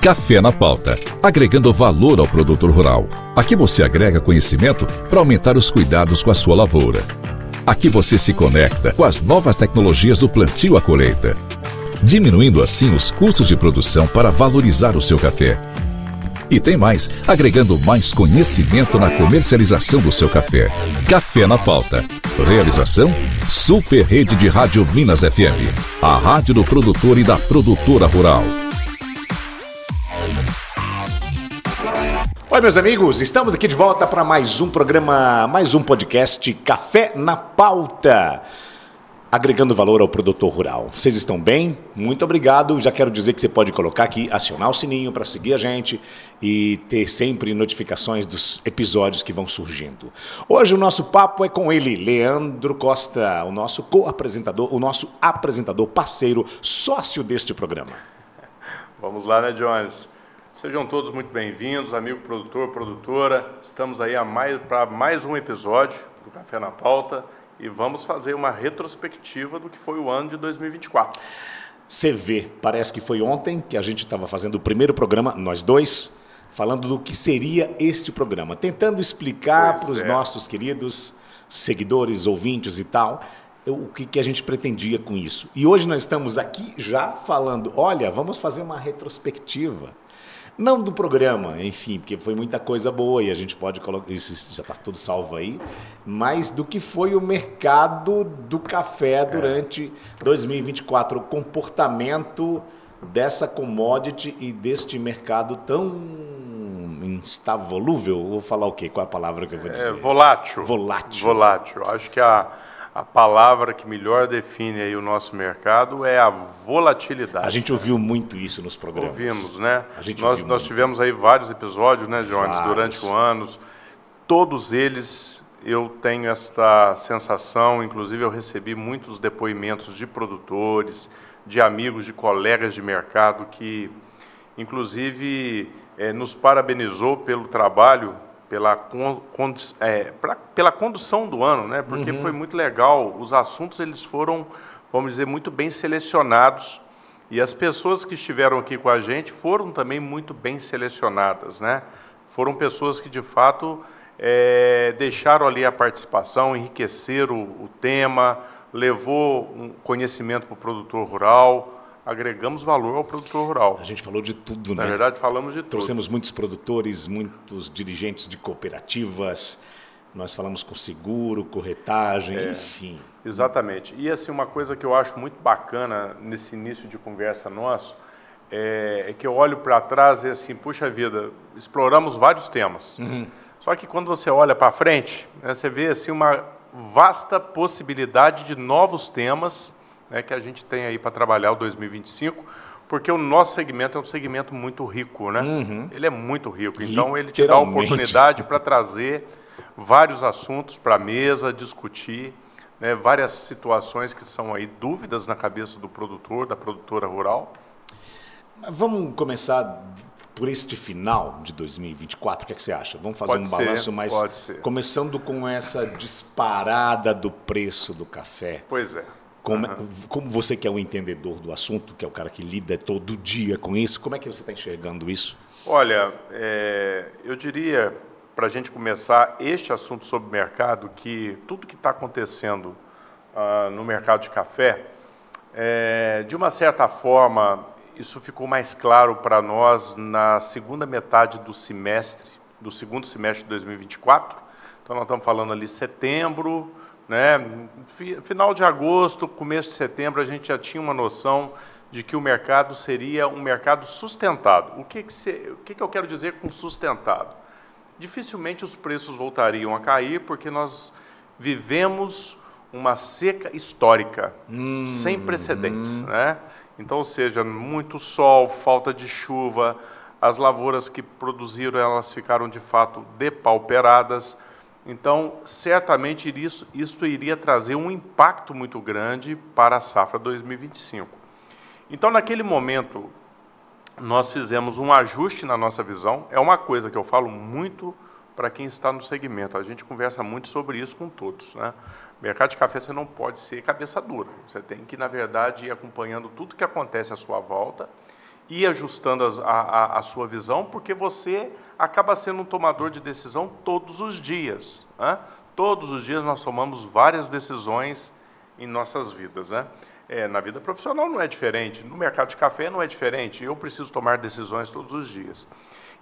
Café na Pauta, agregando valor ao produtor rural. Aqui você agrega conhecimento para aumentar os cuidados com a sua lavoura. Aqui você se conecta com as novas tecnologias do plantio à colheita, diminuindo assim os custos de produção para valorizar o seu café. E tem mais, agregando mais conhecimento na comercialização do seu café. Café na Pauta. Realização: Super Rede de Rádio Minas FM, a rádio do produtor e da produtora rural. Oi, meus amigos, estamos aqui de volta para mais um programa, mais um podcast Café na Pauta, agregando valor ao produtor rural. Vocês estão bem? Muito obrigado. Já quero dizer que você pode colocar aqui, acionar o sininho para seguir a gente e ter sempre notificações dos episódios que vão surgindo. Hoje o nosso papo é com ele, Leandro Costa, o nosso co-apresentador, o nosso apresentador parceiro, sócio deste programa. Vamos lá, né, Jones? Sejam todos muito bem-vindos, amigo produtor, produtora. Estamos aí para mais um episódio do Café na Pauta e vamos fazer uma retrospectiva do que foi o ano de 2024. Você vê, parece que foi ontem que a gente estava fazendo o primeiro programa, nós dois, falando do que seria este programa, tentando explicar para os nossos queridos seguidores, ouvintes e tal, o que a gente pretendia com isso. E hoje nós estamos aqui já falando, olha, vamos fazer uma retrospectiva. Não do programa, enfim, porque foi muita coisa boa e a gente pode colocar, isso já está tudo salvo aí, mas do que foi o mercado do café durante 2024, o comportamento dessa commodity e deste mercado tão volúvel. Vou falar o quê? Qual é a palavra que eu vou dizer? Volátil. Volátil. Acho que a palavra que melhor define aí o nosso mercado é a volatilidade. A gente ouviu muito isso nos programas. Ouvimos, né? Nós tivemos aí vários episódios, né, Jones, durante o ano. Todos eles eu tenho esta sensação, inclusive eu recebi muitos depoimentos de produtores, de amigos, de colegas de mercado que, inclusive, nos parabenizou pelo trabalho, pela condução do ano, né? Porque foi muito legal. Os assuntos eles foram, vamos dizer, muito bem selecionados e as pessoas que estiveram aqui com a gente foram também muito bem selecionadas, né? Foram pessoas que de fato deixaram ali a participação, enriqueceram o tema, levou um conhecimento para o produtor rural. Agregamos valor ao produtor rural. A gente falou de tudo, né? Na verdade, falamos de tudo. Trouxemos muitos produtores, muitos dirigentes de cooperativas, nós falamos com seguro, corretagem, enfim. Exatamente. E assim, uma coisa que eu acho muito bacana nesse início de conversa nosso é que eu olho para trás e assim, puxa vida, exploramos vários temas. Só que quando você olha para frente, né, você vê assim, uma vasta possibilidade de novos temas, né, que a gente tem aí para trabalhar o 2025, porque o nosso segmento é um segmento muito rico, né? Ele é muito rico, então ele te dá a oportunidade para trazer vários assuntos para a mesa, discutir, né, várias situações que são aí dúvidas na cabeça do produtor, da produtora rural. Vamos começar por este final de 2024, o que é que você acha? Vamos fazer balanço mais... Pode ser. Começando com essa disparada do preço do café. Pois é. Como você que é um entendedor do assunto, que é o cara que lida todo dia com isso, como é que você está enxergando isso? Olha, eu diria, para a gente começar este assunto sobre o mercado, que tudo que está acontecendo no mercado de café, de uma certa forma, isso ficou mais claro para nós na segunda metade do segundo semestre de 2024. Então, nós estamos falando ali setembro, né? Final de agosto, começo de setembro, a gente já tinha uma noção de que o mercado seria um mercado sustentado. O que eu quero dizer com sustentado? Dificilmente os preços voltariam a cair, porque nós vivemos uma seca histórica, sem precedentes, né? Então, ou seja, muito sol, falta de chuva, as lavouras que produziram, elas ficaram de fato depauperadas. Então, certamente isso iria trazer um impacto muito grande para a safra 2025. Então, naquele momento, nós fizemos um ajuste na nossa visão. É uma coisa que eu falo muito para quem está no segmento. A gente conversa muito sobre isso com todos, né? Mercado de café você não pode ser cabeça dura. Você tem que, na verdade, ir acompanhando tudo que acontece à sua volta ir ajustando a sua visão, porque você acaba sendo um tomador de decisão todos os dias, né? Todos os dias nós tomamos várias decisões em nossas vidas, né? Na vida profissional não é diferente, no mercado de café não é diferente, eu preciso tomar decisões todos os dias.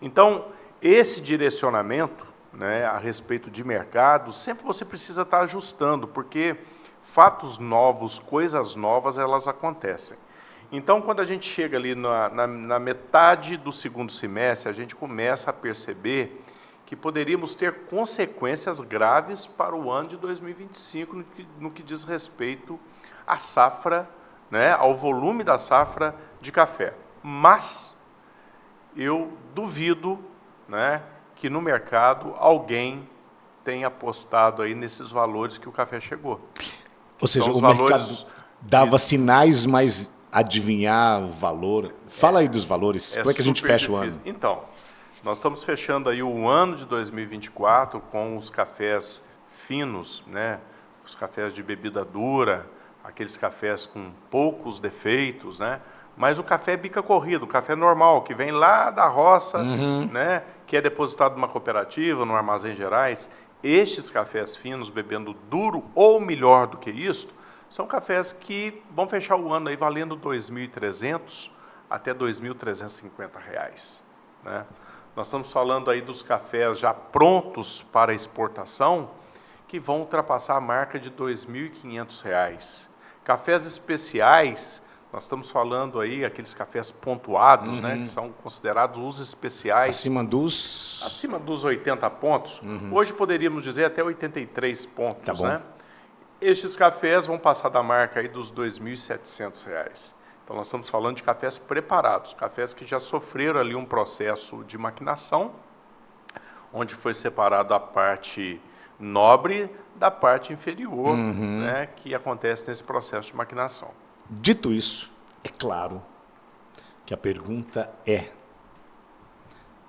Então, esse direcionamento, né, a respeito de mercado, sempre você precisa estar ajustando, porque fatos novos, coisas novas, elas acontecem. Então, quando a gente chega ali na metade do segundo semestre, a gente começa a perceber que poderíamos ter consequências graves para o ano de 2025 no que diz respeito à safra, né, ao volume da safra de café. Mas eu duvido, né, que no mercado alguém tenha apostado aí nesses valores que o café chegou. Ou seja, o mercado dava sinais, mas adivinhar o valor... Fala aí dos valores, como é que a gente fecha o ano? Então, nós estamos fechando aí o ano de 2024 com os cafés finos, né? Os cafés de bebida dura, aqueles cafés com poucos defeitos, né? Mas o café bica corrido, o café normal, que vem lá da roça, né? Que é depositado numa cooperativa, no Armazém Gerais. Estes cafés finos, bebendo duro ou melhor do que isso, são cafés que vão fechar o ano aí valendo R$ 2.300 até R$ 2.350, né? Nós estamos falando aí dos cafés já prontos para exportação, que vão ultrapassar a marca de R$ 2.500. Cafés especiais, nós estamos falando aí aqueles cafés pontuados, né, que são considerados os especiais. Acima dos 80 pontos. Hoje poderíamos dizer até 83 pontos. Tá bom. Né? Estes cafés vão passar da marca aí dos R$ 2.700. Então, nós estamos falando de cafés preparados, cafés que já sofreram ali um processo de maquinação, onde foi separado a parte nobre da parte inferior, né, que acontece nesse processo de maquinação. Dito isso, é claro que a pergunta é: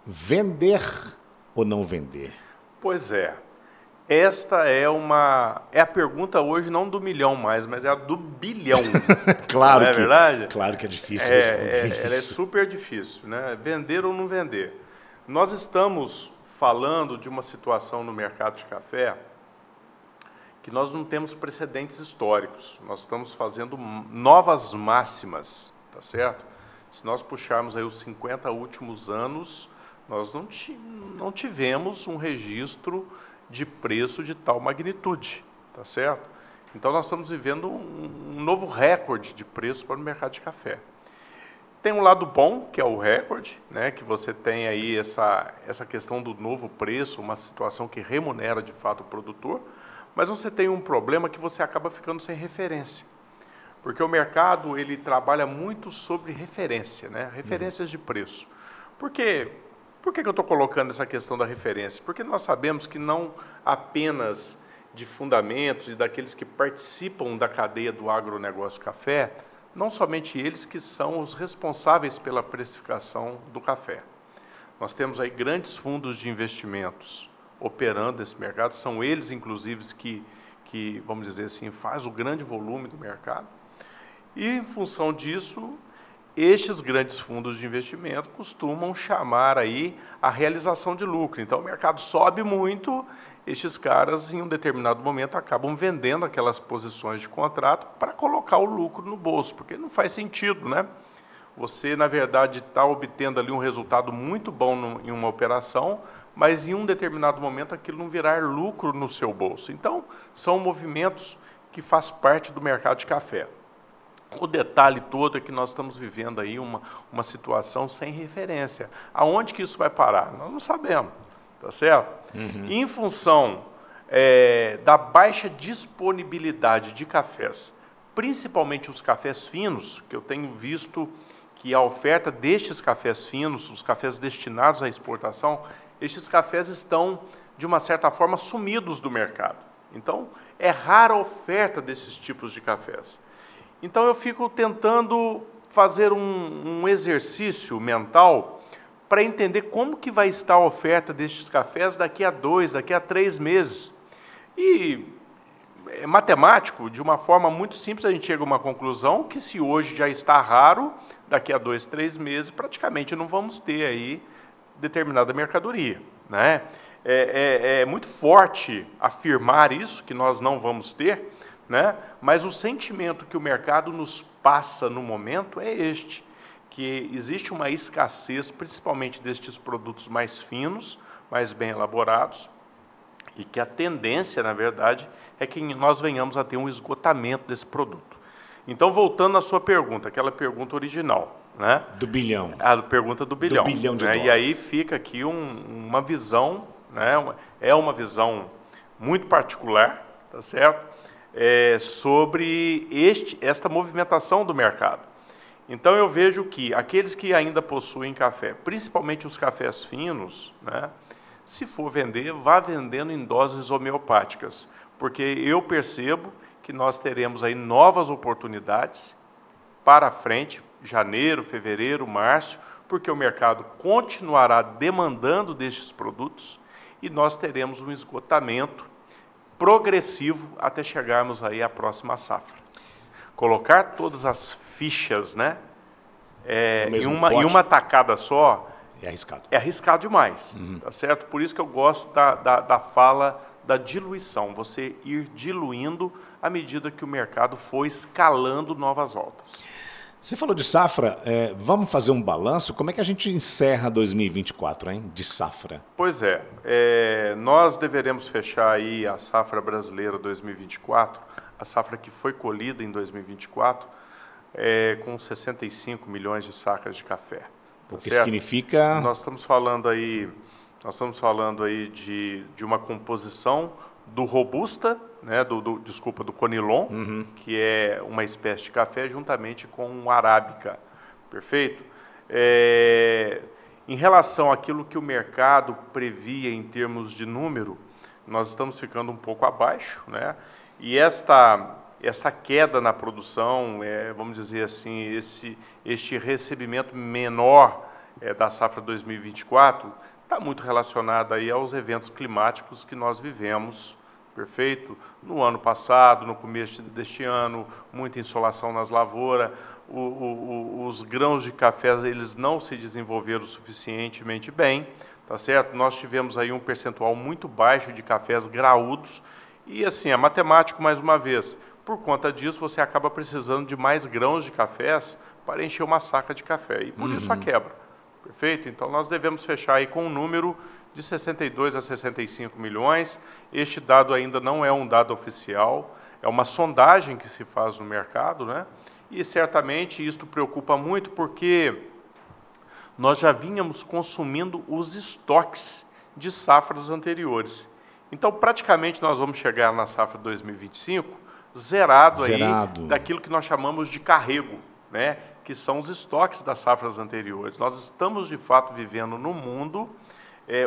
vender ou não vender? Pois é. Esta é a pergunta hoje não do milhão mais, mas é a do bilhão. Claro, não é verdade? Claro que é difícil responder isso. Ela é super difícil, né? Vender ou não vender. Nós estamos falando de uma situação no mercado de café que nós não temos precedentes históricos. Nós estamos fazendo novas máximas, tá certo? Se nós puxarmos aí os 50 últimos anos, nós não tivemos um registro de preço de tal magnitude, tá certo? Então, nós estamos vivendo um novo recorde de preço para o mercado de café. Tem um lado bom, que é o recorde, né, que você tem aí essa questão do novo preço, uma situação que remunera de fato o produtor, mas você tem um problema que você acaba ficando sem referência. Porque o mercado ele trabalha muito sobre referência, né, referências de preço. Por que eu estou colocando essa questão da referência? Porque nós sabemos que não apenas de fundamentos e daqueles que participam da cadeia do agronegócio café, não somente eles que são os responsáveis pela precificação do café. Nós temos aí grandes fundos de investimentos operando nesse mercado, são eles, inclusive, que vamos dizer assim, faz o grande volume do mercado. E, em função disso, estes grandes fundos de investimento costumam chamar aí a realização de lucro. Então, o mercado sobe muito, estes caras, em um determinado momento, acabam vendendo aquelas posições de contrato para colocar o lucro no bolso, porque não faz sentido, né? Você, na verdade, está obtendo ali um resultado muito bom em uma operação, mas em um determinado momento aquilo não virar lucro no seu bolso. Então, são movimentos que fazem parte do mercado de café. O detalhe todo é que nós estamos vivendo aí uma situação sem referência. Aonde que isso vai parar? Nós não sabemos, tá certo? Em função da baixa disponibilidade de cafés, principalmente os cafés finos, que eu tenho visto que a oferta destes cafés finos, os cafés destinados à exportação, estes cafés estão, de uma certa forma, sumidos do mercado. Então, é rara a oferta desses tipos de cafés. Então, eu fico tentando fazer um exercício mental para entender como que vai estar a oferta destes cafés daqui a 2, daqui a 3 meses. E matemático, de uma forma muito simples, a gente chega a uma conclusão que se hoje já está raro, daqui a 2, 3 meses, praticamente não vamos ter aí determinada mercadoria, né? É muito forte afirmar isso, que nós não vamos ter, né? Mas o sentimento que o mercado nos passa no momento é este, que existe uma escassez, principalmente destes produtos mais finos, mais bem elaborados, e que a tendência, na verdade, é que nós venhamos a ter um esgotamento desse produto. Então, voltando à sua pergunta, aquela pergunta original, né? Do bilhão. A pergunta do bilhão. Do bilhão de né? dólares. E aí fica aqui uma visão, né? É uma visão muito particular, tá certo? Sobre esta movimentação do mercado. Então, eu vejo que aqueles que ainda possuem café, principalmente os cafés finos, né? Se for vender, vá vendendo em doses homeopáticas, porque eu percebo que nós teremos aí novas oportunidades para frente, janeiro, fevereiro, março, porque o mercado continuará demandando destes produtos e nós teremos um esgotamento progressivo até chegarmos aí à próxima safra. Colocar todas as fichas, né, em uma tacada só, é arriscado. É arriscado demais, tá certo? Por isso que eu gosto da fala da diluição, você ir diluindo à medida que o mercado for escalando novas altas. Você falou de safra, vamos fazer um balanço? Como é que a gente encerra 2024, hein, de safra? Pois nós deveremos fechar aí a safra brasileira 2024, a safra que foi colhida em 2024, com 65 milhões de sacas de café. O que significa... Nós estamos falando aí de uma composição do Robusta, né, do Conilon, que é uma espécie de café, juntamente com o Arábica. Perfeito? Em relação àquilo que o mercado previa em termos de número, nós estamos ficando um pouco abaixo, né? E essa queda na produção, vamos dizer assim, este recebimento menor da safra 2024 está muito relacionado aí aos eventos climáticos que nós vivemos, perfeito? No ano passado, no começo deste ano, muita insolação nas lavouras, os grãos de café eles não se desenvolveram suficientemente bem, tá certo? Nós tivemos aí um percentual muito baixo de cafés graúdos e assim, é matemático mais uma vez. Por conta disso, você acaba precisando de mais grãos de cafés para encher uma saca de café. E por isso a quebra. Perfeito? Então, nós devemos fechar aí com um número de 62 a 65 milhões. Este dado ainda não é um dado oficial, é uma sondagem que se faz no mercado, né? E, certamente, isto preocupa muito porque nós já vínhamos consumindo os estoques de safras anteriores. Então, praticamente, nós vamos chegar na safra 2025 zerado aí daquilo que nós chamamos de carrego, né? Que são os estoques das safras anteriores. Nós estamos, de fato, vivendo no mundo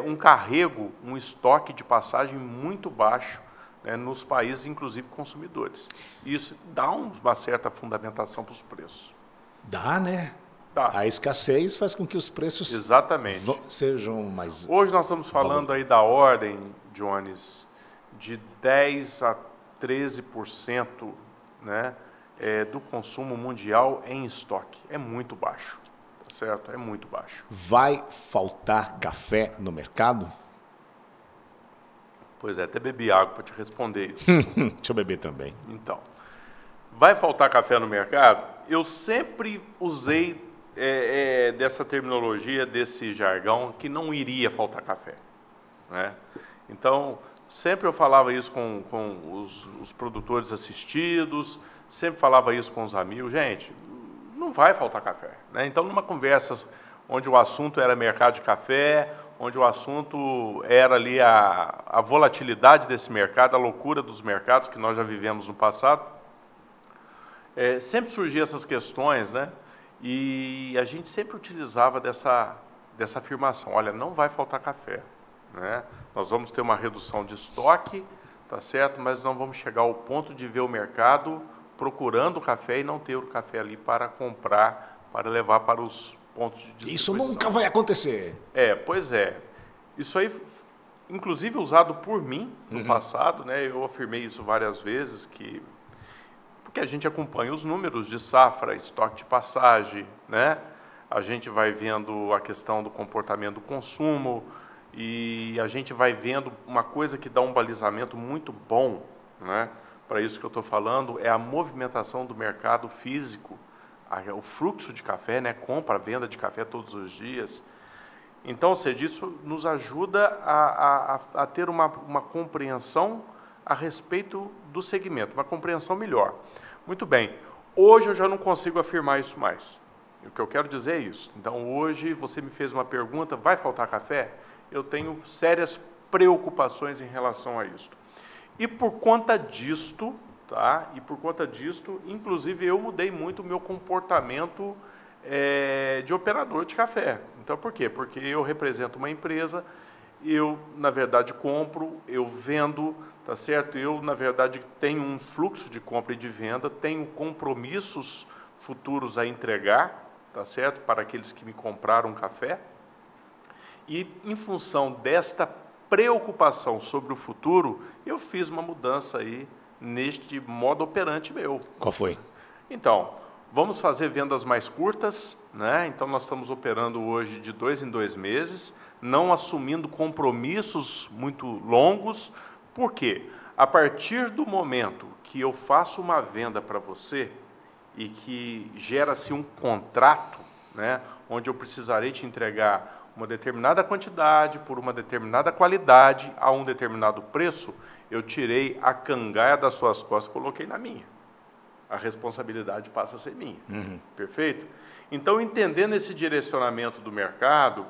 um carrego, um estoque de passagem muito baixo, né, nos países, inclusive, consumidores. Isso dá uma certa fundamentação para os preços. Dá, né? Dá. A escassez faz com que os preços sejam mais... Hoje nós estamos falando aí da ordem, Jones, de 10% a 13%, né, do consumo mundial em estoque. É muito baixo, tá certo? É muito baixo. Vai faltar café no mercado? Pois é, até bebi água para te responder isso. Deixa eu beber também. Então, vai faltar café no mercado? Eu sempre usei dessa terminologia, desse jargão, que não iria faltar café, né? Então, sempre eu falava isso com os produtores assistidos, sempre falava isso com os amigos. Gente, não vai faltar café, né? Então, numa conversa onde o assunto era mercado de café, onde o assunto era ali a volatilidade desse mercado, a loucura dos mercados que nós já vivemos no passado, sempre surgiam essas questões, né? E a gente sempre utilizava dessa afirmação: olha, não vai faltar café, né? Nós vamos ter uma redução de estoque, tá certo? Mas não vamos chegar ao ponto de ver o mercado procurando o café e não ter o café ali para comprar, para levar para os pontos de distribuição. Isso nunca vai acontecer. Pois é. Isso aí, inclusive usado por mim no passado, né? Eu afirmei isso várias vezes, porque a gente acompanha os números de safra, estoque de passagem, né? A gente vai vendo a questão do comportamento do consumo e a gente vai vendo uma coisa que dá um balizamento muito bom, né? Para isso que eu estou falando, é a movimentação do mercado físico, o fluxo de café, né? Compra, venda de café todos os dias. Então, ou seja, isso nos ajuda a ter uma compreensão a respeito do segmento, uma compreensão melhor. Muito bem, hoje eu já não consigo afirmar isso mais. O que eu quero dizer é isso. Então, hoje você me fez uma pergunta, vai faltar café? Eu tenho sérias preocupações em relação a isso. E por conta disto, tá? Inclusive, eu mudei muito o meu comportamento de operador de café. Então, por quê? Porque eu represento uma empresa, eu, na verdade, compro, eu vendo, tá certo? Eu, na verdade, tenho um fluxo de compra e de venda, tenho compromissos futuros a entregar, tá certo? Para aqueles que me compraram um café. E, em função desta preocupação sobre o futuro, eu fiz uma mudança aí neste modo operante meu. Qual foi? Então, vamos fazer vendas mais curtas, né? Então, nós estamos operando hoje de 2 em 2 meses, não assumindo compromissos muito longos. Por quê? A partir do momento que eu faço uma venda para você e que gera-se um contrato, né, onde eu precisarei te entregar uma determinada quantidade por uma determinada qualidade a um determinado preço, eu tirei a cangaia das suas costas e coloquei na minha. A responsabilidade passa a ser minha. Perfeito? Então, entendendo esse direcionamento do mercado,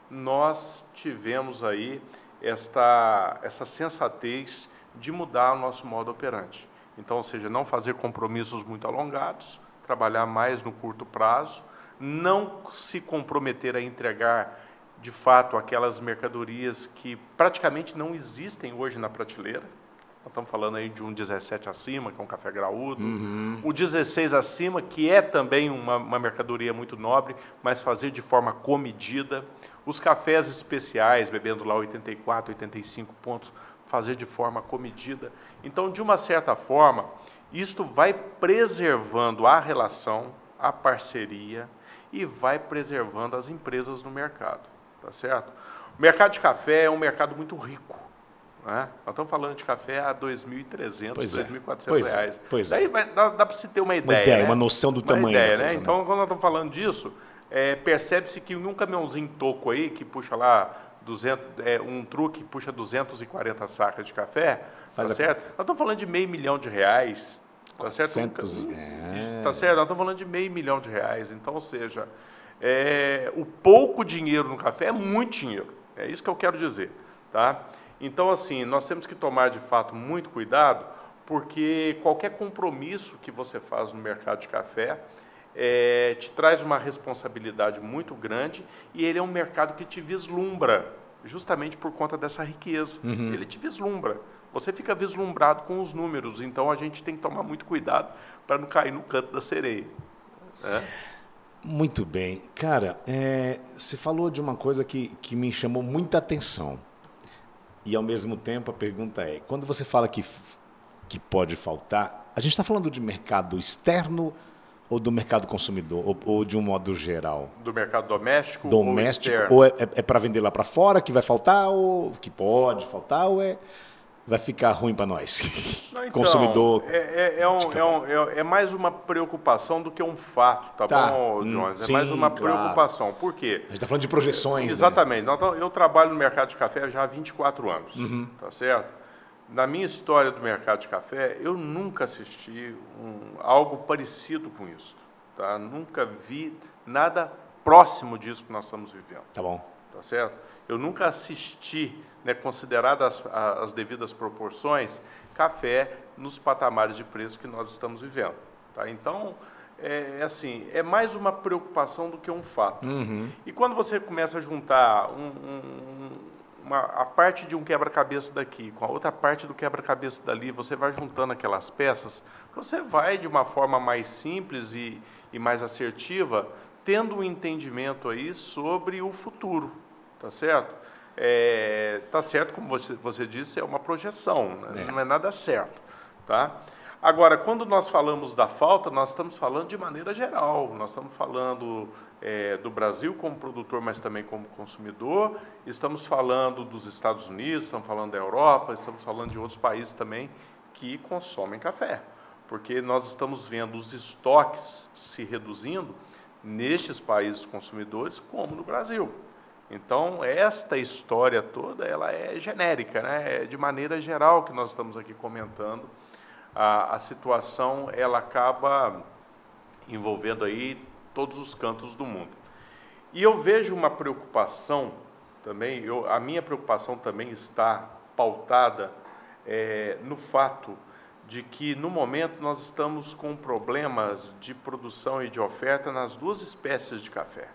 nós tivemos aí essa sensatez de mudar o nosso modo operante. Então, ou seja, não fazer compromissos muito alongados, trabalhar mais no curto prazo, não se comprometer a entregar, de fato, aquelas mercadorias que praticamente não existem hoje na prateleira. Nós estamos falando aí de um 17 acima, que é um café graúdo, o 16 acima, que é também uma mercadoria muito nobre, mas fazer de forma comedida. Os cafés especiais, bebendo lá 84, 85 pontos, fazer de forma comedida. Então, de uma certa forma, isto vai preservando a relação, a parceria e vai preservando as empresas no mercado, tá certo? O mercado de café é um mercado muito rico, né? Nós estamos falando de café a R$ 2.300, R$ 2.400. Pois Daí dá para se ter uma ideia, né? Uma noção do tamanho da coisa, né? Então, quando nós estamos falando disso, percebe-se que um caminhãozinho toco aí, que puxa lá 200, um truque puxa 240 sacas de café, tá certo? Nós estamos falando de R$500 mil, tá certo? Tá certo? Nós estamos falando de R$500 mil. Então, ou seja, o pouco dinheiro no café é muito dinheiro. É isso que eu quero dizer, tá? Então, assim, nós temos que tomar, de fato, muito cuidado, porque qualquer compromisso que você faz no mercado de café te traz uma responsabilidade muito grande e ele é um mercado que te vislumbra, justamente por conta dessa riqueza. Ele te vislumbra. Você fica vislumbrado com os números, então a gente tem que tomar muito cuidado para não cair no canto da sereia. Muito bem. Cara, você falou de uma coisa que me chamou muita atenção. E, ao mesmo tempo, a pergunta é, quando você fala que pode faltar, a gente está falando de mercado externo ou do mercado consumidor, ou de um modo geral? Do mercado doméstico ou externo? Ou é para vender lá para fora que vai faltar, ou que pode faltar, ou vai ficar ruim para nós? Não, então, consumidor. É mais uma preocupação do que um fato, tá bom, Jones? Sim, mais uma preocupação. Por quê? A gente está falando de projeções. Exatamente. Né? Eu trabalho no mercado de café já há 24 anos, tá certo? Na minha história do mercado de café, eu nunca assisti algo parecido com isso. Tá? Nunca vi nada próximo disso que nós estamos vivendo. Tá bom. Tá certo? Eu nunca assisti, né, consideradas as devidas proporções, café nos patamares de preço que nós estamos vivendo. Tá? Então, assim, é mais uma preocupação do que um fato. E quando você começa a juntar a parte de um quebra-cabeça daqui com a outra parte do quebra-cabeça dali, você vai juntando aquelas peças, você vai, de uma forma mais simples e mais assertiva, tendo um entendimento aí sobre o futuro, tá certo? Tá certo, como você disse, é uma projeção, né? Não é nada certo, tá? Agora, quando nós falamos da falta, nós estamos falando de maneira geral. Nós estamos falando do Brasil como produtor, mas também como consumidor. Estamos falando dos Estados Unidos, estamos falando da Europa, estamos falando de outros países também que consomem café. Porque nós estamos vendo os estoques se reduzindo nestes países consumidores, como no Brasil. Então, esta história toda ela é genérica, né? É de maneira geral que nós estamos aqui comentando. A situação ela acaba envolvendo aí todos os cantos do mundo. E eu vejo uma preocupação também, a minha preocupação também está pautada no fato de que, no momento, nós estamos com problemas de produção e de oferta nas duas espécies de café.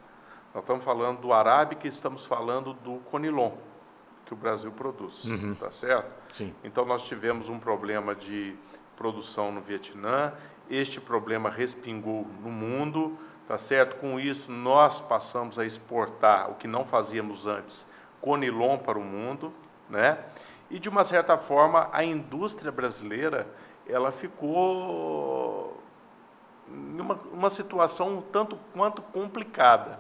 Nós estamos falando do arábica e estamos falando do conilon, que o Brasil produz, tá certo? Sim. Então, nós tivemos um problema de produção no Vietnã, este problema respingou no mundo, tá certo? Com isso, nós passamos a exportar o que não fazíamos antes, conilon para o mundo, né? E, de uma certa forma, a indústria brasileira ela ficou em uma situação um tanto quanto complicada,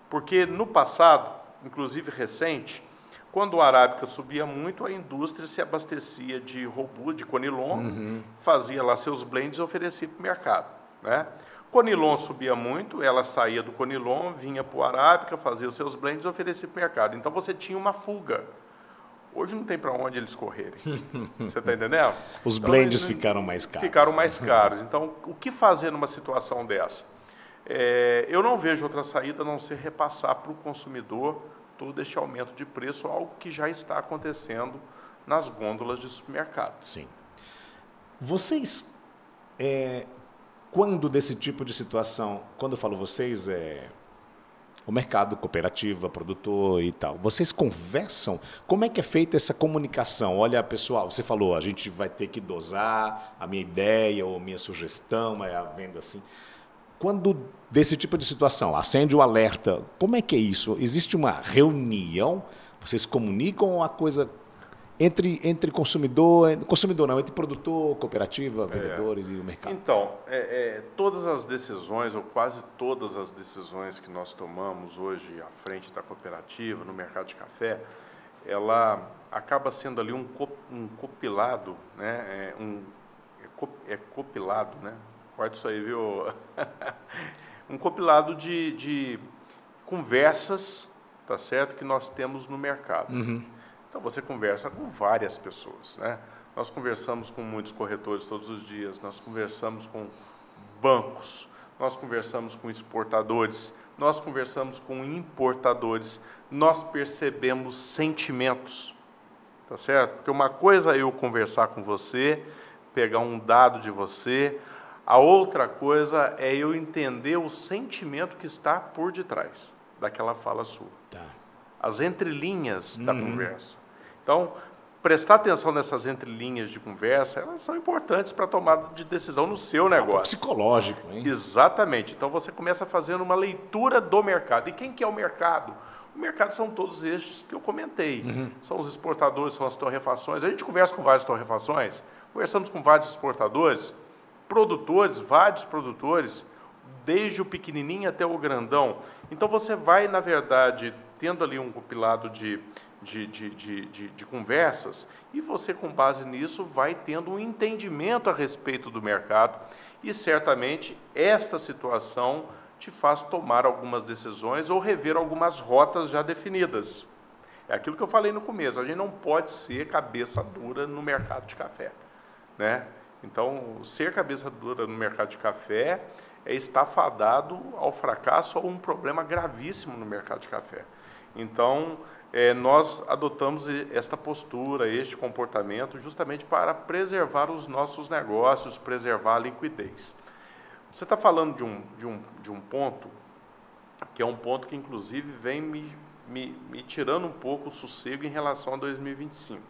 porque no passado, inclusive recente, quando o arábica subia muito, a indústria se abastecia de robusta, de conilon, fazia lá seus blends e oferecia para o mercado, né? Conilon subia muito, ela saía do conilon, vinha para o arábica, fazia os seus blends e oferecia para o mercado. Então, você tinha uma fuga. Hoje não tem para onde eles correrem. Você está entendendo? Os blends ficaram mais caros. Ficaram mais caros. Então, o que fazer numa situação dessa? Eu não vejo outra saída a não ser repassar para o consumidor todo este aumento de preço, algo que já está acontecendo nas gôndolas de supermercado. Sim. Vocês, quando desse tipo de situação, quando eu falo vocês, o mercado, cooperativa, produtor e tal, vocês conversam? Como é que é feita essa comunicação? Olha, pessoal, você falou, a gente vai ter que dosar, a minha ideia ou a minha sugestão é a venda assim. Quando desse tipo de situação, acende o alerta, como é que é isso? Existe uma reunião? Vocês comunicam a coisa entre consumidor não, entre produtor, cooperativa, vendedores e o mercado? Então, todas as decisões, ou quase todas as decisões que nós tomamos hoje à frente da cooperativa, no mercado de café, ela acaba sendo ali um compilado, né? Compilado, né? Corta isso aí, viu? Um compilado de conversas, tá certo, que nós temos no mercado. Então, você conversa com várias pessoas, né? Nós conversamos com muitos corretores todos os dias, nós conversamos com bancos, nós conversamos com exportadores, nós conversamos com importadores, nós percebemos sentimentos, tá certo? Porque uma coisa é eu conversar com você, pegar um dado de você, a outra coisa é eu entender o sentimento que está por detrás daquela fala sua. Tá. As entrelinhas da conversa. Então, prestar atenção nessas entrelinhas de conversa, elas são importantes para a tomada de decisão no seu negócio. Psicológico, hein? Exatamente. Então, você começa fazendo uma leitura do mercado. E quem que é o mercado? O mercado são todos estes que eu comentei. São os exportadores, são as torrefações. A gente conversa com várias torrefações, conversamos com vários exportadores, produtores, vários produtores, desde o pequenininho até o grandão. Então, você vai, na verdade, tendo ali um compilado de conversas, e você, com base nisso, vai tendo um entendimento a respeito do mercado, e certamente esta situação te faz tomar algumas decisões ou rever algumas rotas já definidas. É aquilo que eu falei no começo, a gente não pode ser cabeça dura no mercado de café, né? Então, ser cabeça dura no mercado de café é estar fadado ao fracasso ou um problema gravíssimo no mercado de café. Então, nós adotamos esta postura, este comportamento, justamente para preservar os nossos negócios, preservar a liquidez. Você está falando de um ponto, que é um ponto que, inclusive, vem me tirando um pouco o sossego em relação a 2025.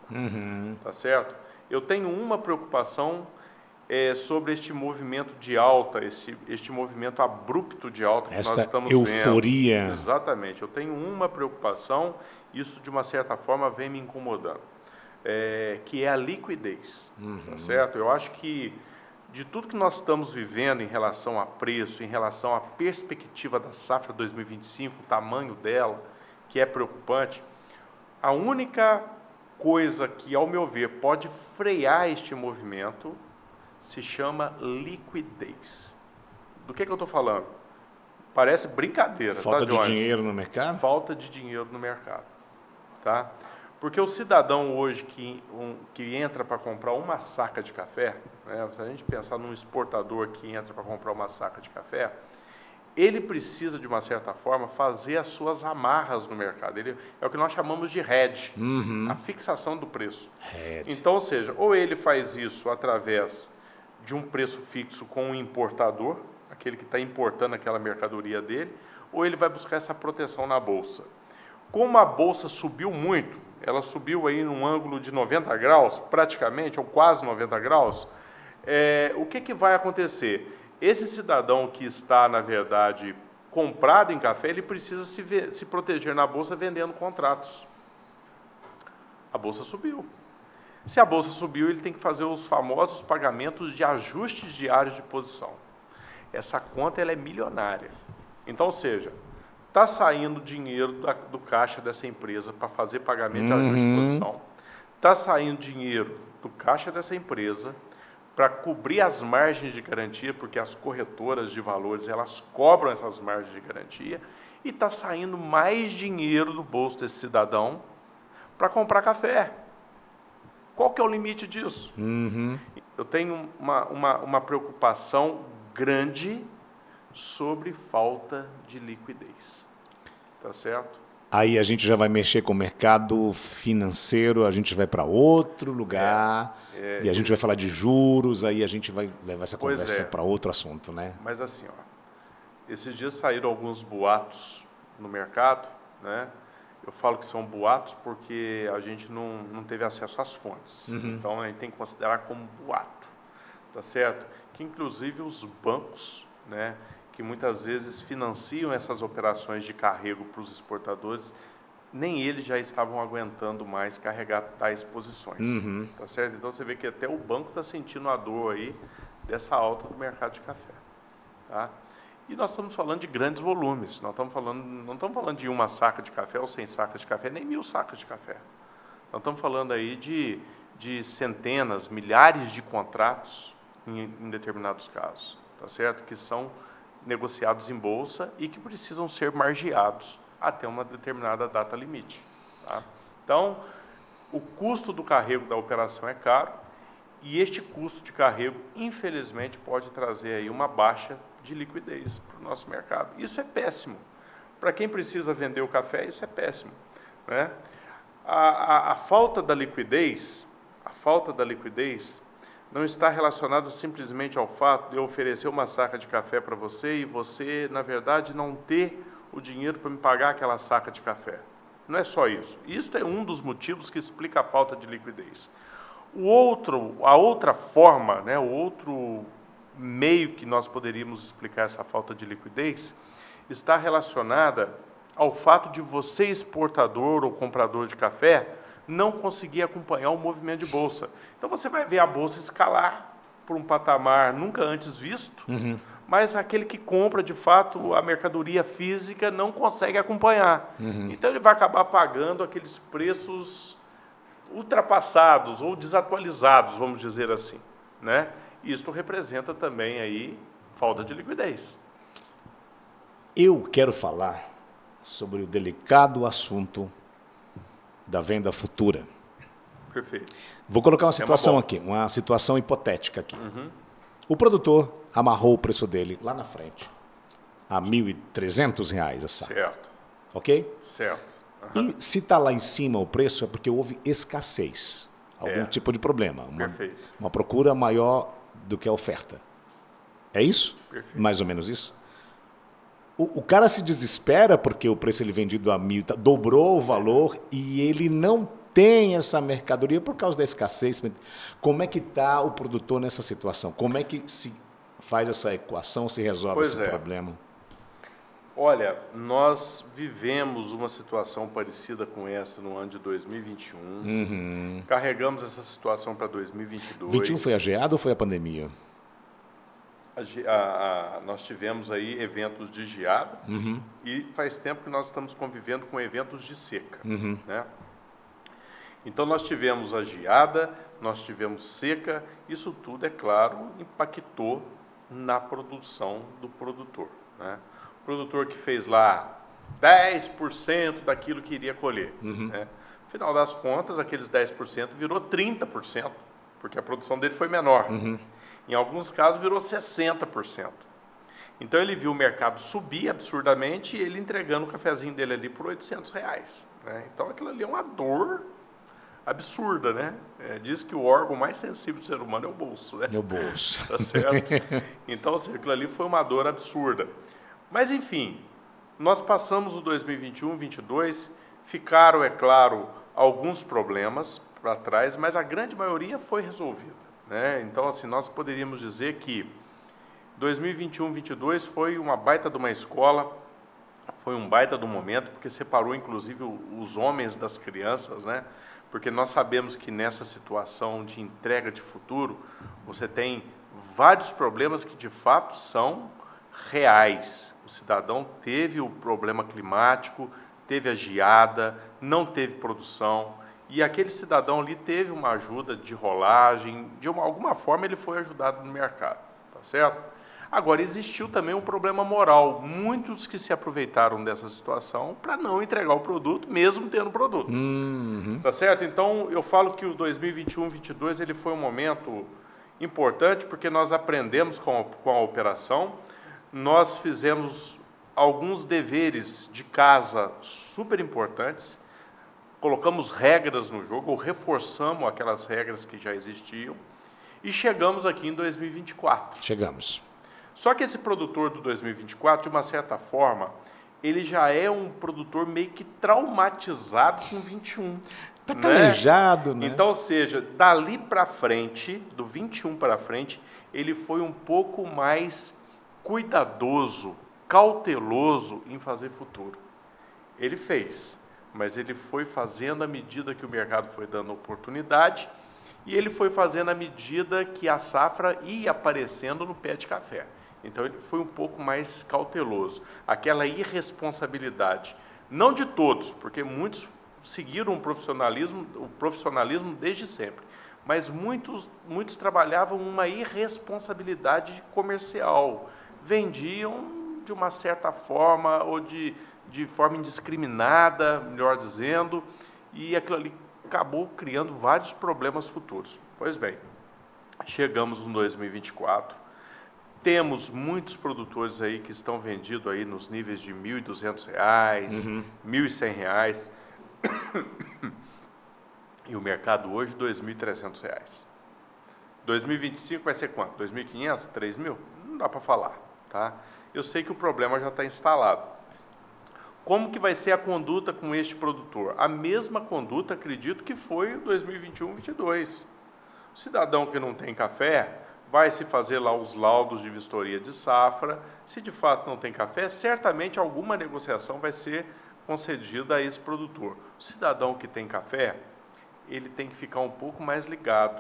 Tá certo? Eu tenho uma preocupação sobre este movimento de alta, este movimento abrupto de alta que nós estamos euforia. vendo. Exatamente. Eu tenho uma preocupação, isso de uma certa forma vem me incomodando, que é a liquidez. Tá certo? Eu acho que de tudo que nós estamos vivendo em relação a preço, em relação à perspectiva da safra 2025, o tamanho dela, que é preocupante, a única coisa que, ao meu ver, pode frear este movimento se chama liquidez. Do que eu estou falando? Parece brincadeira, falta tá, Jones? de dinheiro no mercado? Falta de dinheiro no mercado. Tá? Porque o cidadão hoje que entra para comprar uma saca de café, né, se a gente pensar num exportador que entra para comprar uma saca de café, ele precisa, de uma certa forma, fazer as suas amarras no mercado. É o que nós chamamos de hedge, a fixação do preço. Então, ou seja, ou ele faz isso através de um preço fixo com um importador, aquele que está importando aquela mercadoria dele, ou ele vai buscar essa proteção na Bolsa. Como a Bolsa subiu muito, ela subiu aí num ângulo de 90 graus, praticamente, ou quase 90 graus, o que vai acontecer? Esse cidadão que está, na verdade, comprado em café, ele precisa se proteger na Bolsa vendendo contratos. A Bolsa subiu. Se a Bolsa subiu, ele tem que fazer os famosos pagamentos de ajustes diários de posição. Essa conta ela é milionária. Então, ou seja, está saindo dinheiro do caixa dessa empresa para fazer pagamento de ajuste de posição. Está saindo dinheiro do caixa dessa empresa para cobrir as margens de garantia, porque as corretoras de valores elas cobram essas margens de garantia, e está saindo mais dinheiro do bolso desse cidadão para comprar café. Qual que é o limite disso? Eu tenho uma preocupação grande sobre falta de liquidez. Tá certo? Aí a gente já vai mexer com o mercado financeiro, a gente vai para outro lugar, e a gente vai falar de juros, aí a gente vai levar essa conversa para outro assunto, né? Mas assim, esses dias saíram alguns boatos no mercado, né? Eu falo que são boatos porque a gente não teve acesso às fontes. Então, a gente tem que considerar como boato, tá certo? Que, inclusive, os bancos, né, que muitas vezes financiam essas operações de carrego para os exportadores, nem eles já estavam aguentando mais carregar tais posições. Tá certo? Então, você vê que até o banco está sentindo a dor aí dessa alta do mercado de café. Tá? E nós estamos falando de grandes volumes. Não estamos falando de uma saca de café ou 100 sacas de café, nem 1000 sacas de café. Nós estamos falando aí de centenas, milhares de contratos em determinados casos, tá certo? Que são negociados em bolsa e que precisam ser margeados até uma determinada data limite. Tá? Então, o custo do carrego da operação é caro e este custo de carrego, infelizmente, pode trazer aí uma baixa de liquidez para o nosso mercado. Isso é péssimo. Para quem precisa vender o café, isso é péssimo, né? A falta da liquidez não está relacionada simplesmente ao fato de eu oferecer uma saca de café para você e você, na verdade, não ter o dinheiro para me pagar aquela saca de café. Não é só isso. Isso é um dos motivos que explica a falta de liquidez. A outra forma, né, o outro meio que nós poderíamos explicar essa falta de liquidez está relacionada ao fato de você, exportador ou comprador de café, não conseguir acompanhar o movimento de bolsa. Então, você vai ver a bolsa escalar por um patamar nunca antes visto, mas aquele que compra, de fato, a mercadoria física não consegue acompanhar. Então, ele vai acabar pagando aqueles preços ultrapassados ou desatualizados, vamos dizer assim, né? Isto representa também aí falta de liquidez. Eu quero falar sobre o delicado assunto da venda futura. Perfeito. Vou colocar uma situação aqui, uma situação hipotética aqui. O produtor amarrou o preço dele lá na frente, a R$ 1.300 a saca. Certo. Ok? Certo. E se está lá em cima o preço é porque houve escassez, algum tipo de problema, uma procura maior do que a oferta. É isso? Perfeito. Mais ou menos isso? O cara se desespera porque o preço ele vendido a 1.000 dobrou o valor e ele não tem essa mercadoria por causa da escassez. Como é que está o produtor nessa situação? Como é que se faz essa equação, se resolve esse problema? Olha, nós vivemos uma situação parecida com essa no ano de 2021. Carregamos essa situação para 2022. 21 foi a geada ou foi a pandemia? Nós tivemos aí eventos de geada e faz tempo que nós estamos convivendo com eventos de seca. Né? Então, nós tivemos a geada, nós tivemos seca, isso tudo, é claro, impactou na produção do produtor. Né? O produtor que fez lá 10% daquilo que iria colher. Né? No final das contas, aqueles 10% virou 30%, porque a produção dele foi menor. Em alguns casos, virou 60%. Então, ele viu o mercado subir absurdamente e ele entregando o cafezinho dele ali por R$800. Né? Então, aquilo ali é uma dor absurda, né? Diz que o órgão mais sensível do ser humano é o bolso, né? É o bolso. Tá certo? Então, assim, aquilo ali foi uma dor absurda. Mas, enfim, nós passamos o 2021, 2022, ficaram, é claro, alguns problemas para trás, mas a grande maioria foi resolvida, né? Então, assim, nós poderíamos dizer que 2021, 2022 foi uma baita de uma escola, foi um baita de um momento, porque separou, inclusive, os homens das crianças, né? Porque nós sabemos que nessa situação de entrega de futuro, você tem vários problemas que, de fato, são reais. O cidadão teve o problema climático, teve a geada, não teve produção, e aquele cidadão ali teve uma ajuda de rolagem, de alguma forma ele foi ajudado no mercado, tá certo? Agora, existiu também um problema moral, muitos que se aproveitaram dessa situação para não entregar o produto, mesmo tendo produto. Tá certo? Então, eu falo que o 2021, 2022, ele foi um momento importante, porque nós aprendemos com a operação, nós fizemos alguns deveres de casa super importantes, colocamos regras no jogo, ou reforçamos aquelas regras que já existiam, e chegamos aqui em 2024. Chegamos. Só que esse produtor do 2024, de uma certa forma, ele já é um produtor meio que traumatizado com 21. Está calejado, né? Então, ou seja, dali para frente, do 21 para frente, ele foi um pouco mais cuidadoso, cauteloso em fazer futuro. Ele fez, mas ele foi fazendo à medida que o mercado foi dando oportunidade e ele foi fazendo à medida que a safra ia aparecendo no pé de café. Então, ele foi um pouco mais cauteloso. Aquela irresponsabilidade, não de todos, porque muitos seguiram o profissionalismo desde sempre, mas muitos trabalhavam uma irresponsabilidade comercial. Vendiam de uma certa forma, ou de forma indiscriminada, melhor dizendo, e aquilo ali acabou criando vários problemas futuros. Pois bem, chegamos no 2024, temos muitos produtores aí que estão vendidos aí nos níveis de R$ 1.200, R$ 1.100, e o mercado hoje R$ 2.300. 2025 vai ser quanto? 2.500? 3.000? Não dá para falar, tá? Eu sei que o problema já está instalado. Como que vai ser a conduta com este produtor? A mesma conduta, acredito, que foi o 2021-22. O cidadão que não tem café vai se fazer lá os laudos de vistoria de safra. Se de fato não tem café, certamente alguma negociação vai ser concedida a esse produtor. O cidadão que tem café, ele tem que ficar um pouco mais ligado.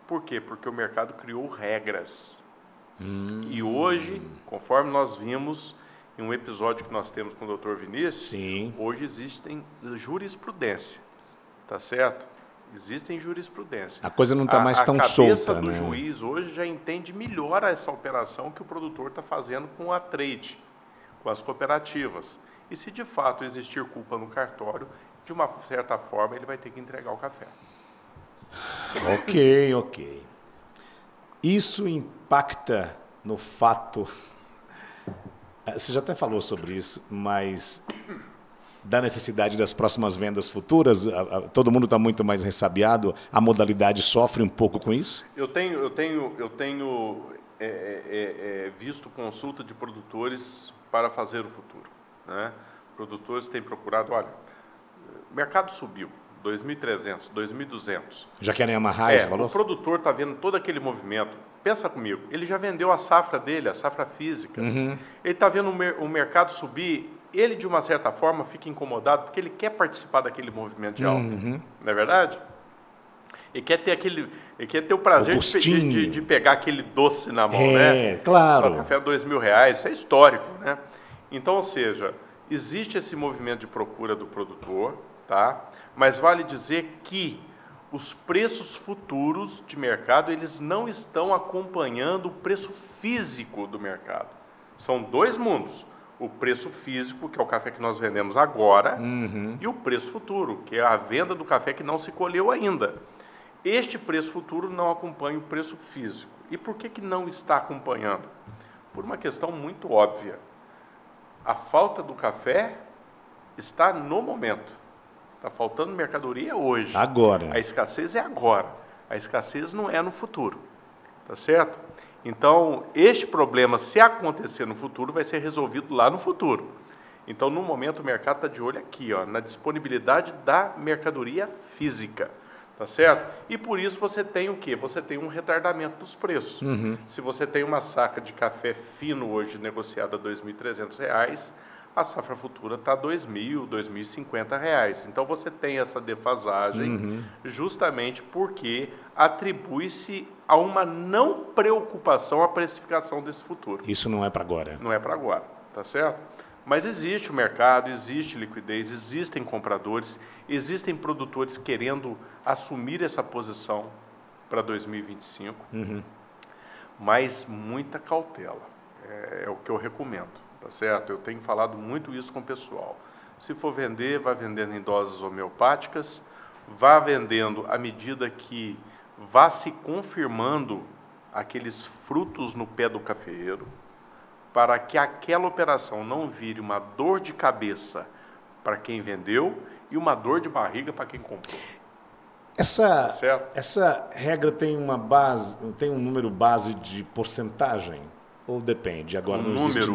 Por quê? Porque o mercado criou regras. E hoje, conforme nós vimos em um episódio que nós temos com o Dr. Vinícius, sim, hoje existem jurisprudência, tá certo? Existem jurisprudência. A coisa não está mais tão solta, né? A cabeça do juiz hoje já entende melhor essa operação que o produtor está fazendo com a trade, com as cooperativas. E se de fato existir culpa no cartório, de uma certa forma ele vai ter que entregar o café. Ok. Isso impacta no fato... Você já até falou sobre isso, mas da necessidade das próximas vendas futuras, todo mundo está muito mais ressabiado, a modalidade sofre um pouco com isso? Eu tenho visto consulta de produtores para fazer o futuro, né? Produtores têm procurado, olha, o mercado subiu, 2.300, 2.200. Já querem amarrar esse valor? O produtor está vendo todo aquele movimento. Pensa comigo, ele já vendeu a safra dele, a safra física. Ele está vendo o mercado subir, ele, de uma certa forma, fica incomodado porque ele quer participar daquele movimento de alta. Não é verdade? Ele quer ter o prazer de pegar aquele doce na mão, né? Claro. O café é R$2.000, isso é histórico, né? Então, ou seja, existe esse movimento de procura do produtor, tá? Mas vale dizer que os preços futuros de mercado, eles não estão acompanhando o preço físico do mercado. São dois mundos. O preço físico, que é o café que nós vendemos agora, e o preço futuro, que é a venda do café que não se colheu ainda. Este preço futuro não acompanha o preço físico. E por que não está acompanhando? Por uma questão muito óbvia. A falta do café está no momento. Está faltando mercadoria hoje. Agora. A escassez é agora. A escassez não é no futuro. Tá certo? Então, este problema, se acontecer no futuro, vai ser resolvido lá no futuro. Então, no momento, o mercado está de olho aqui, ó, na disponibilidade da mercadoria física. Tá certo? E por isso você tem o quê? Você tem um retardamento dos preços. Se você tem uma saca de café fino hoje negociada a R$2.300, a safra futura está a R$2.000, R$2.050. Então você tem essa defasagem justamente porque atribui-se a uma não preocupação a precificação desse futuro. Isso não é para agora. Não é para agora, tá certo? Mas existe o mercado, existe liquidez, existem compradores, existem produtores querendo assumir essa posição para 2025, mas muita cautela, é o que eu recomendo, tá certo? Eu tenho falado muito isso com o pessoal. Se for vender, vá vendendo em doses homeopáticas, vá vendendo à medida que vá se confirmando aqueles frutos no pé do cafeeiro, para que aquela operação não vire uma dor de cabeça para quem vendeu e uma dor de barriga para quem comprou. Essa regra tem uma base, tem um número base de porcentagem? Ou depende? Agora não existe.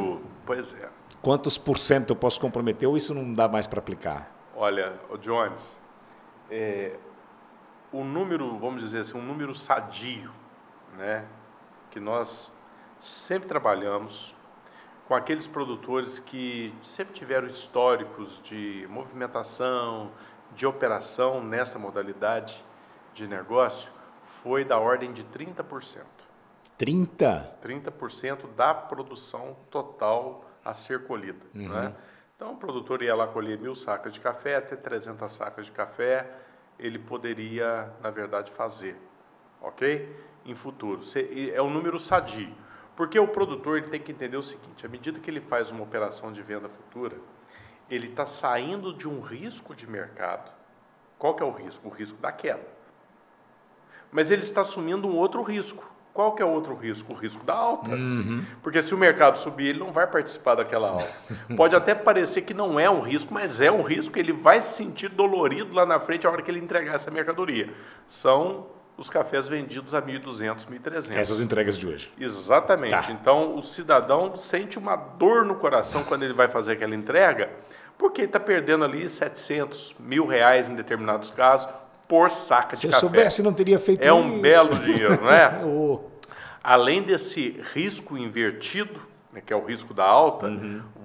Pois é. Quantos por cento eu posso comprometer ou isso não dá mais para aplicar? Olha, Jones, o número, vamos dizer assim, um número sadio, né, que nós sempre trabalhamos com aqueles produtores que sempre tiveram históricos de movimentação, de operação nessa modalidade de negócio, foi da ordem de 30%. 30%? 30% da produção total a ser colhida. Né? Então, o produtor ia lá colher 1.000 sacas de café, até 300 sacas de café, ele poderia, na verdade, fazer, ok? Em futuro. É um número sadio. Porque o produtor ele tem que entender o seguinte, à medida que ele faz uma operação de venda futura, ele está saindo de um risco de mercado. Qual que é o risco? O risco da queda. Mas ele está assumindo um outro risco. Qual que é o outro risco? O risco da alta. Porque se o mercado subir, ele não vai participar daquela alta. Pode até parecer que não é um risco, mas é um risco, ele vai se sentir dolorido lá na frente a hora que ele entregar essa mercadoria. São os cafés vendidos a 1.200, 1.300. Essas entregas de hoje. Exatamente. Tá. Então, o cidadão sente uma dor no coração quando ele vai fazer aquela entrega, porque ele está perdendo ali 700, R$1.000 em determinados casos por saca de café. Se eu soubesse, não teria feito isso. É um belo dinheiro, não é? Além desse risco invertido, né, que é o risco da alta,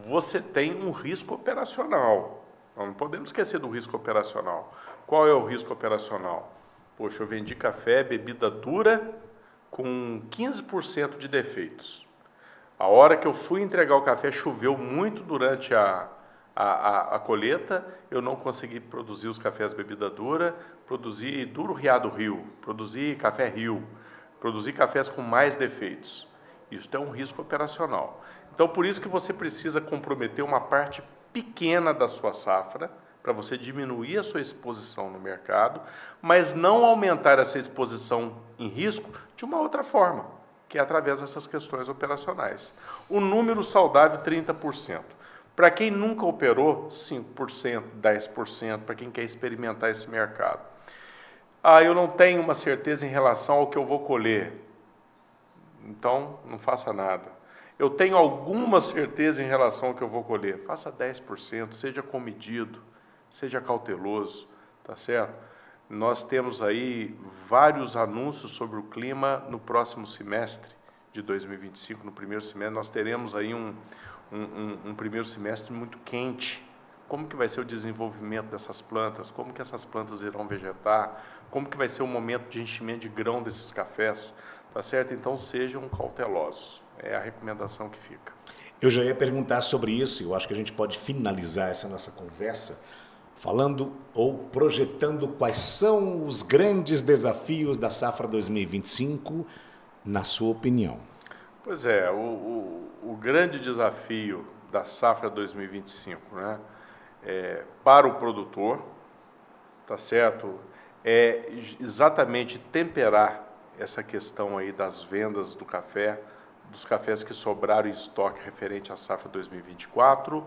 você tem um risco operacional. Nós não podemos esquecer do risco operacional. Qual é o risco operacional? Poxa, eu vendi café, bebida dura, com 15% de defeitos. A hora que eu fui entregar o café, choveu muito durante a colheita, eu não consegui produzir os cafés bebida dura, produzi duro riado rio, produzi café rio, produzi cafés com mais defeitos. Isso é um risco operacional. Então, por isso que você precisa comprometer uma parte pequena da sua safra, para você diminuir a sua exposição no mercado, mas não aumentar essa exposição em risco de uma outra forma, que é através dessas questões operacionais. O número saudável, 30%. Para quem nunca operou, 5%, 10%, para quem quer experimentar esse mercado. Eu não tenho uma certeza em relação ao que eu vou colher. Então, não faça nada. Eu tenho alguma certeza em relação ao que eu vou colher. Faça 10%, seja comedido, seja cauteloso, tá certo? Nós temos aí vários anúncios sobre o clima no próximo semestre de 2025, no primeiro semestre. Nós teremos aí um primeiro semestre muito quente. Como que vai ser o desenvolvimento dessas plantas? Como que essas plantas irão vegetar? Como que vai ser o momento de enchimento de grão desses cafés? Tá certo? Então, sejam cautelosos. É a recomendação que fica. Eu já ia perguntar sobre isso, e eu acho que a gente pode finalizar essa nossa conversa falando ou projetando quais são os grandes desafios da safra 2025, na sua opinião. Pois é, o grande desafio da safra 2025, né, para o produtor, tá certo, é exatamente temperar essa questão aí das vendas do café, dos cafés que sobraram em estoque referente à safra 2024,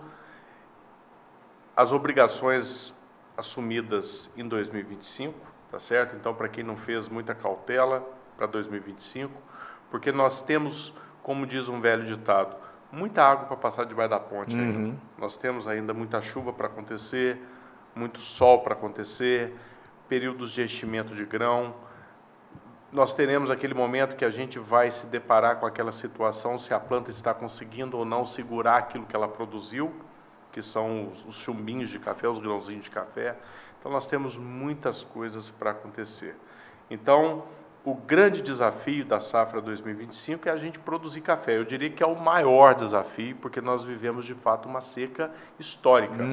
as obrigações assumidas em 2025, tá certo? Então, para quem não fez, muita cautela para 2025, porque nós temos, como diz um velho ditado, muita água para passar debaixo da ponte ainda. Nós temos ainda muita chuva para acontecer, muito sol para acontecer, períodos de enchimento de grão. Nós teremos aquele momento que a gente vai se deparar com aquela situação se a planta está conseguindo ou não segurar aquilo que ela produziu, que são os chumbinhos de café, os grãozinhos de café. Então, nós temos muitas coisas para acontecer. Então, o grande desafio da safra 2025 é a gente produzir café. Eu diria que é o maior desafio, porque nós vivemos, de fato, uma seca histórica.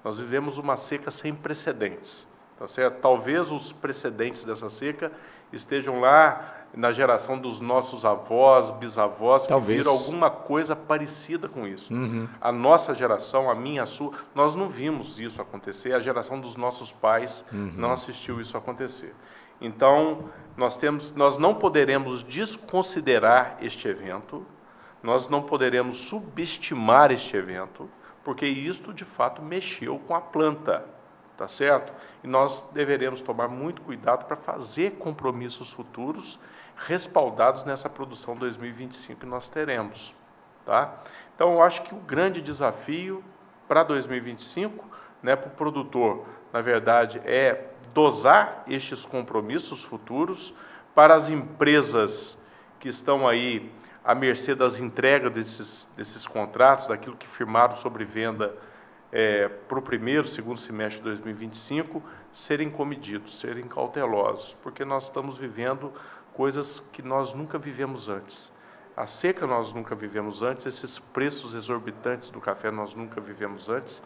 Nós vivemos uma seca sem precedentes. Tá certo? Talvez os precedentes dessa seca estejam lá na geração dos nossos avós, bisavós, que viram alguma coisa parecida com isso. A nossa geração, a minha, a sua, nós não vimos isso acontecer, a geração dos nossos pais não assistiu isso acontecer. Então, nós não poderemos desconsiderar este evento, nós não poderemos subestimar este evento, porque isto, de fato, mexeu com a planta. Tá certo? E nós deveremos tomar muito cuidado para fazer compromissos futuros respaldados nessa produção 2025 que nós teremos. Tá? Então, eu acho que o grande desafio para 2025, né, para o produtor, na verdade, é dosar estes compromissos futuros. Para as empresas que estão aí à mercê das entregas desses contratos, daquilo que firmaram sobre venda para o primeiro, segundo semestre de 2025, serem comedidos, serem cautelosos, porque nós estamos vivendo coisas que nós nunca vivemos antes. A seca nós nunca vivemos antes, esses preços exorbitantes do café nós nunca vivemos antes.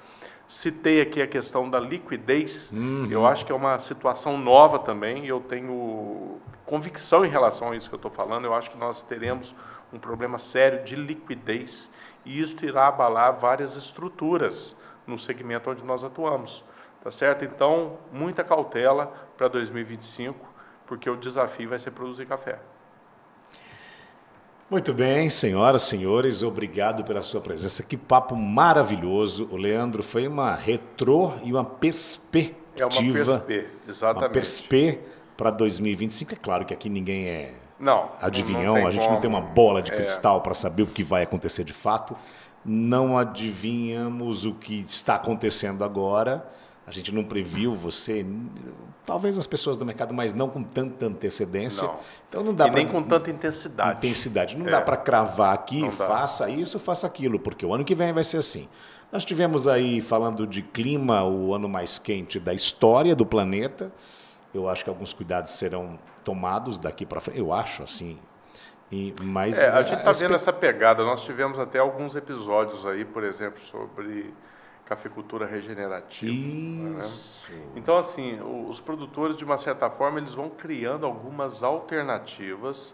Citei aqui a questão da liquidez, eu acho que é uma situação nova também, e eu tenho convicção em relação a isso que eu estou falando. Eu acho que nós teremos um problema sério de liquidez, e isso irá abalar várias estruturas no segmento onde nós atuamos, tá certo? Então, muita cautela para 2025, porque o desafio vai ser produzir café. Muito bem, senhoras, senhores, obrigado pela sua presença. Que papo maravilhoso. O Leandro foi uma retrô e uma perspectiva. É uma perspe, exatamente. Uma perspe para 2025. É claro que aqui ninguém é adivinhão, não a gente como. Não tem uma bola de cristal para saber o que vai acontecer de fato. Não adivinhamos o que está acontecendo agora. A gente não previu talvez as pessoas do mercado, mas não com tanta antecedência. Não. Então não dá nem com tanta intensidade. Não dá para cravar aqui, faça isso, faça aquilo, porque o ano que vem vai ser assim. Nós tivemos aí, falando de clima, o ano mais quente da história do planeta. Eu acho que alguns cuidados serão tomados daqui para frente. Eu acho, assim. Mas a gente está vendo essa pegada. Nós tivemos até alguns episódios aí, por exemplo, sobre cafeicultura regenerativa. Isso. Né? Então, assim, os produtores, de uma certa forma, eles vão criando algumas alternativas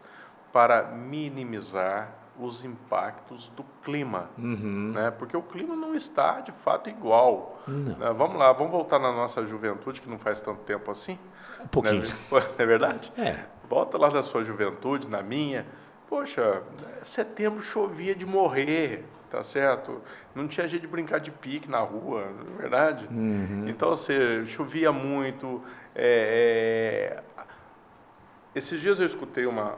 para minimizar os impactos do clima. Né? Porque o clima não está, de fato, igual. Né? Vamos lá, vamos voltar na nossa juventude, que não faz tanto tempo assim. Um pouquinho. Não é verdade? É. Volta lá na sua juventude, na minha. Poxa, setembro chovia de morrer, tá certo? Não tinha jeito de brincar de pique na rua, não é verdade? Então, chovia muito. Esses dias eu escutei uma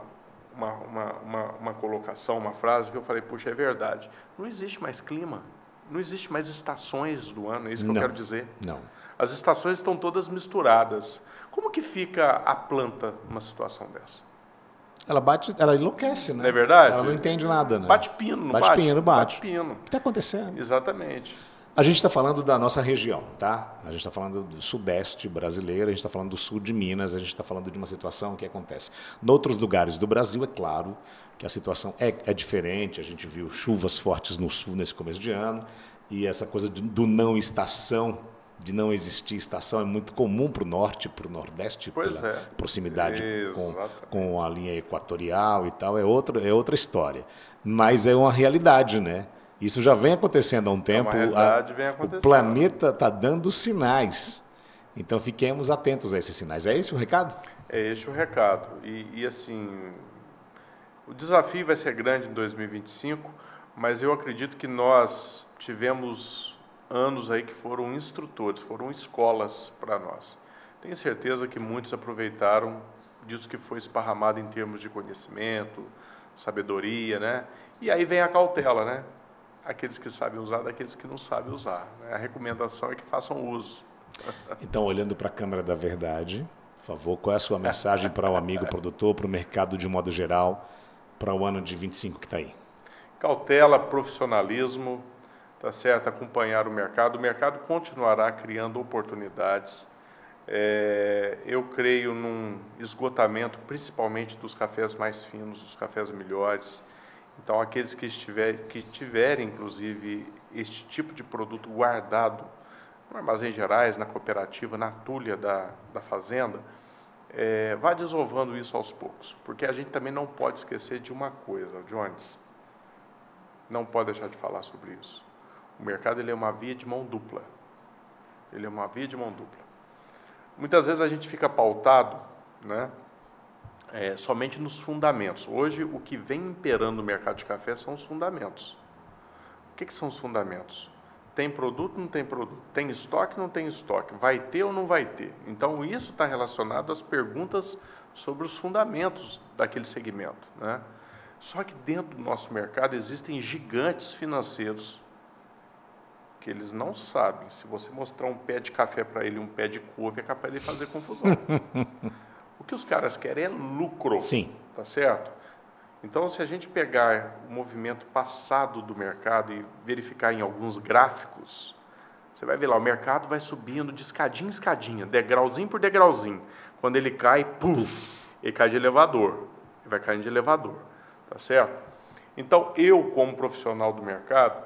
colocação, uma frase que eu falei, puxa, é verdade. Não existe mais clima, não existe mais estações do ano, é isso que eu quero dizer. Não. As estações estão todas misturadas. Como que fica a planta numa situação dessa? Ela enlouquece, né? Não é verdade? Ela não entende nada, né? Bate pino, não bate? Bate pino, bate. Bate pino. O que está acontecendo? Exatamente. A gente está falando da nossa região, tá? A gente está falando do sudeste brasileiro, a gente está falando do sul de Minas, a gente está falando de uma situação que acontece. Em outros lugares do Brasil, é claro que a situação é diferente, a gente viu chuvas fortes no sul nesse começo de ano, e essa coisa do não estação, de não existir estação, é muito comum para o norte, para o nordeste, pela proximidade com a linha equatorial e tal, é outra história. Mas é uma realidade, né? Isso já vem acontecendo há um tempo. O planeta está dando sinais. Então, fiquemos atentos a esses sinais. É esse o recado? É esse o recado. E assim, o desafio vai ser grande em 2025, mas eu acredito que nós tivemos anos aí que foram instrutores, foram escolas para nós. Tenho certeza que muitos aproveitaram disso que foi esparramado em termos de conhecimento, sabedoria, né? E aí vem a cautela, né? Aqueles que sabem usar, daqueles que não sabem usar. A recomendação é que façam uso. Então, olhando para a câmera da verdade, por favor, qual é a sua mensagem para o amigo produtor, para o mercado de modo geral, para o ano de 25 que está aí? Cautela, profissionalismo, tá certo? Acompanhar o mercado continuará criando oportunidades. Eu creio num esgotamento, principalmente dos cafés mais finos, dos cafés melhores. Então, aqueles que tiverem, inclusive, este tipo de produto guardado no Armazém Gerais, na cooperativa, na tulha da fazenda, vá desovando isso aos poucos. Porque a gente também não pode esquecer de uma coisa, Jones. Não pode deixar de falar sobre isso. O mercado ele é uma via de mão dupla. Ele é uma via de mão dupla. Muitas vezes a gente fica pautado, né? Somente nos fundamentos. Hoje, o que vem imperando no mercado de café são os fundamentos. O que são os fundamentos? Tem produto, não tem produto? Tem estoque, não tem estoque? Vai ter ou não vai ter? Então, isso está relacionado às perguntas sobre os fundamentos daquele segmento, né? Só que dentro do nosso mercado existem gigantes financeiros que eles não sabem. Se você mostrar um pé de café para ele e um pé de couve, é capaz de fazer confusão. O que os caras querem é lucro. Sim. Tá certo? Então, se a gente pegar o movimento passado do mercado e verificar em alguns gráficos, você vai ver lá, o mercado vai subindo de escadinha em escadinha, degrauzinho por degrauzinho. Quando ele cai, puf, ele cai de elevador. Ele vai caindo de elevador. Tá certo? Então, eu, como profissional do mercado,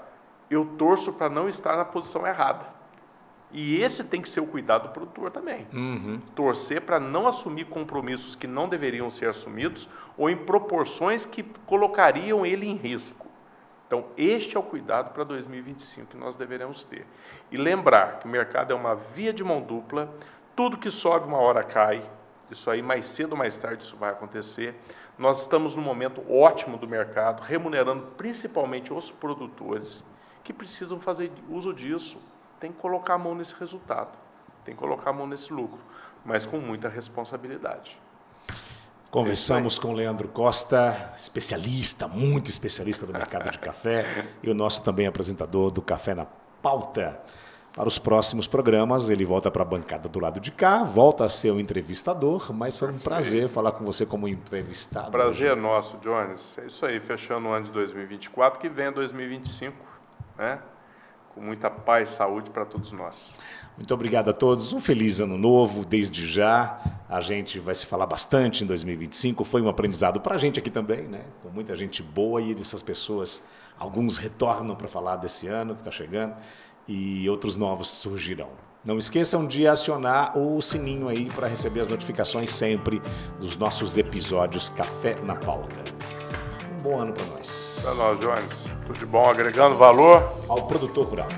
eu torço para não estar na posição errada. E esse tem que ser o cuidado do produtor também. Torcer para não assumir compromissos que não deveriam ser assumidos ou em proporções que colocariam ele em risco. Então, este é o cuidado para 2025 que nós deveremos ter. E lembrar que o mercado é uma via de mão dupla, tudo que sobe uma hora cai, isso aí mais cedo ou mais tarde isso vai acontecer. Nós estamos num momento ótimo do mercado, remunerando principalmente os produtores que precisam fazer uso disso. Tem que colocar a mão nesse resultado, tem que colocar a mão nesse lucro, mas com muita responsabilidade. Conversamos com o Leandro Costa, especialista, muito especialista do mercado de café, e o nosso também apresentador do Café na Pauta. Para os próximos programas, ele volta para a bancada do lado de cá, volta a ser o entrevistador, mas foi um prazer falar com você como entrevistado. Prazer é nosso, Jones. É isso aí, fechando o ano de 2024, que vem 2025, né? Com muita paz e saúde para todos nós. Muito obrigado a todos. Um feliz ano novo, desde já. A gente vai se falar bastante em 2025. Foi um aprendizado para a gente aqui também, né? Com muita gente boa e dessas pessoas. Alguns retornam para falar desse ano que está chegando e outros novos surgirão. Não esqueçam de acionar o sininho aí para receber as notificações sempre dos nossos episódios Café na Pauta. Um bom ano para nós. Para nós, Jones. Tudo de bom, agregando valor ao produtor rural.